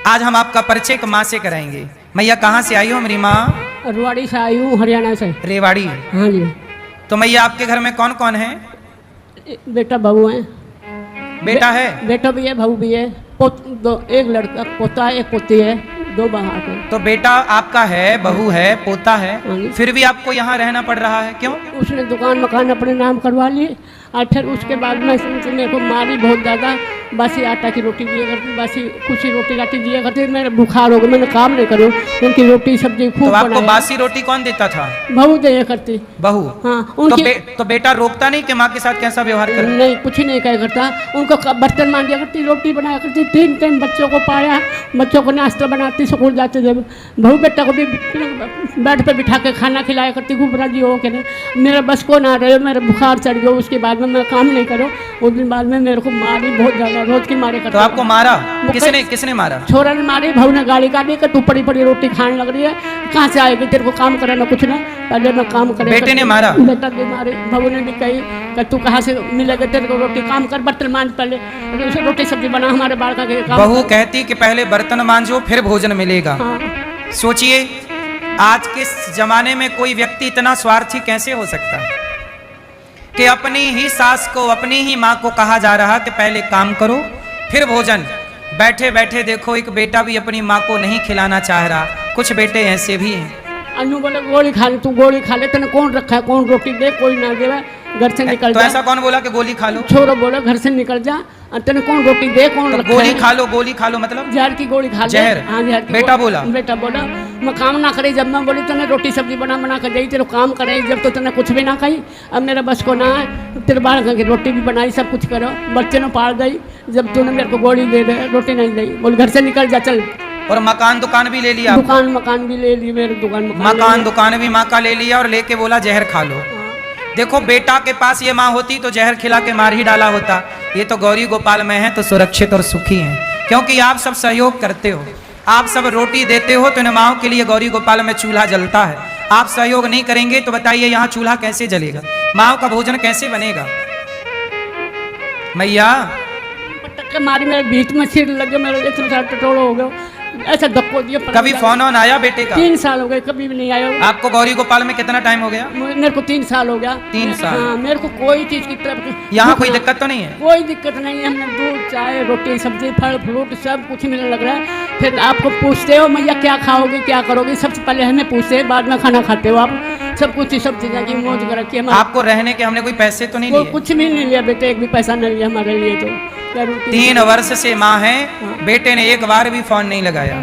आज हम आपका परिचय माँ से कराएंगे। मैया कहाँ से आई हो मेरी माँ? रेवाड़ी से आई हूँ, हरियाणा से। रेवाड़ी? हाँ जी। तो मैया आपके घर में कौन कौन है? बेटा बहू है। बेटा है? बेटा भी है, बहू भी है। एक लड़का पोता है, एक पोती है, 2 बाहर है। तो बेटा आपका है, बहू है, पोता है, हाँ। फिर भी आपको यहाँ रहना पड़ रहा है, क्यों? उसने दुकान मकान अपने नाम करवा ली और फिर उसके बाद में मेरे को मारी बहुत ज़्यादा। बासी आटा की रोटी दिया करती, बासी कुछ ही रोटी राटी दिया करती। मेरे बुखार हो गया, मैंने काम नहीं करूँ। उनकी रोटी सब्जी खूब। तो आपको बासी रोटी कौन देता था? बहू दिया करती। बहू? हाँ। उनकी तो बेटा रोकता नहीं कि माँ के साथ कैसा व्यवहार करे? नहीं, कुछ नहीं कह करता। उनको बर्तन मान दिया करती, रोटी बनाया करती, 3 टाइम बच्चों को पाया, बच्चों को नाश्ता बनाती, स्कूल जाते जब। बहू बेटा को भी बेड पे बिठा के खाना खिलाया करती, खूब राजी हो के। मेरा बस को ना रहे, मेरा बुखार चढ़ गया। उसके बाद में मैं काम नहीं करूँ। उस दिन बाद में मेरे को मारी बहुत ज़्यादा, रोज की मारे करता। तो आपको मारा? किसने मारा? छोरा ने मारी। बहू ने गाली काटी कि तू पड़ी पड़ी रोटी खाने लग रही है, कहाँ से आएगी, तेरे को काम कराना कुछ ना, पहले मैं काम करे। बेटे ने मारा? बेटा ने मारे। बहू ने भी कही कि तू कहाँ से मिलेगा, तेरे को रोटी, काम कर, बर्तन मांज पहले, रोटी सब्जी बना, हमारे बालका के काम। बहू कहती कि पहले बर्तन मांजो फिर भोजन मिलेगा। हाँ। सोचिए, आज के जमाने में कोई व्यक्ति इतना स्वार्थी कैसे हो सकता है कि अपनी ही सास को, अपनी ही माँ को कहा जा रहा कि पहले काम करो फिर भोजन। बैठे बैठे देखो एक बेटा भी अपनी माँ को नहीं खिलाना चाह रहा। कुछ बेटे ऐसे भी हैं। अनु बोले गोली खा ले, तू गोली खा ले, तेने कौन रखा है, कौन रोटी दे, कोई ना दे, घर से निकल तो जा। ऐसा कौन बोला कि गोली खा लो? छोरो बोला घर से निकल जा, तेने कौन रोटी दे, कौन तो रखा गोली है? खा लो, गोली खा लो मतलब जहर की गोली खा ले। जहर? हाँ, जहर की बेटा गोली। बोला? बेटा बोला मैं काम ना करे। जब मैं बोली तूने रोटी सब्जी बना बना कर दी, तेरे काम करे, जब तो तूने कुछ भी ना कही। अब मेरा बस को ना है, तेरे बाल की रोटी भी बनाई, सब कुछ करो, बच्चे ने पाल गई। जब तूने मेरे को गोली दे दे, रोटी नहीं दी, बोल घर से निकल जा, चल। और मकान दुकान भी ले लिया? दुकान मकान भी ले ली, मेरे दुकान दुकान भी माँ का ले लिया और लेके बोला जहर खा लो। देखो, बेटा के पास ये माँ होती तो जहर खिला के मार ही डाला होता। ये तो गौरी गोपाल में है तो सुरक्षित और सुखी हैं, क्योंकि आप सब सहयोग करते हो, आप सब रोटी देते हो, तो इन माओ के लिए गौरी गोपाल में चूल्हा जलता है। आप सहयोग नहीं करेंगे तो बताइए यहाँ चूल्हा कैसे जलेगा, माओ का भोजन कैसे बनेगा? मैया मारी मेरे बीच में सिर लगे, मेरे इतना सारा टटोला हो गया, ऐसा धक्को दिया। कभी फोन ऑन आया बेटे का? 3 साल हो गए, कभी भी नहीं आया। आपको गौरी गोपाल में कितना टाइम हो गया? मेरे को 3 साल हो गया। 3 साल? हाँ, मेरे को कोई चीज की तरफ यहाँ कोई दिक्कत तो नहीं है? कोई दिक्कत नहीं है। हमने दूध, चाय, रोटी, सब्जी, फल फ्रूट सब कुछ मिलने लग रहा है। फिर आपको पूछते हो मैया क्या खाओगे, क्या करोगे, सबसे पहले हमें पूछते हैं, बाद में खाना खाते हो आप। सब कुछ, सब चीज़ें की मौज कर रखी है। आपको रहने के हमने कोई पैसे तो नहीं लिए? कुछ भी नहीं लिया बेटे, एक भी पैसा नहीं लिया हमारे लिए। तो 3 वर्ष से माँ है, बेटे ने एक बार भी फोन नहीं लगाया।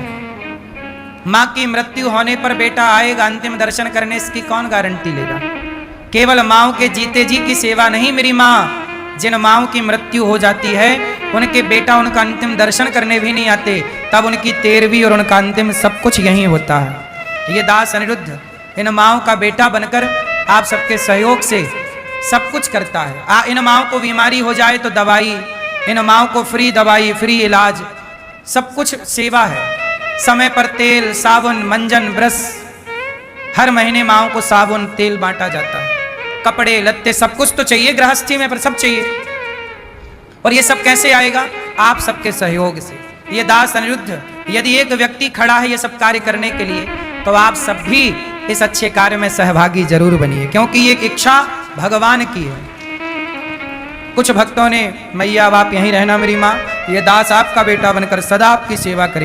माँ की मृत्यु होने पर बेटा आएगा अंतिम दर्शन करने, इसकी कौन गारंटी लेगा? केवल माओ के जीते जी की सेवा नहीं मेरी माँ, जिन माओ की मृत्यु हो जाती है उनके बेटा उनका अंतिम दर्शन करने भी नहीं आते, तब उनकी 13वीं और उनका अंतिम सब कुछ यहीं होता है। ये दास अनिरुद्ध इन माओ का बेटा बनकर आप सबके सहयोग से सब कुछ करता है। इन माओ को बीमारी हो जाए तो दवाई, इन माओ को फ्री दवाई, फ्री इलाज, सब कुछ सेवा है। समय पर तेल, साबुन, मंजन, ब्रश, हर महीने माओ को साबुन तेल बांटा जाता है। कपड़े लत्ते सब कुछ तो चाहिए गृहस्थी में, पर सब चाहिए। और ये सब कैसे आएगा? आप सबके सहयोग से। ये दास अनिरुद्ध, यदि एक व्यक्ति खड़ा है ये सब कार्य करने के लिए, तो आप सब भी इस अच्छे कार्य में सहभागी जरूर बनिए, क्योंकि ये इच्छा भगवान की है। कुछ भक्तों ने मैया अब आप यहीं रहना मेरी माँ, ये दास आपका बेटा बनकर सदा आपकी सेवा करे।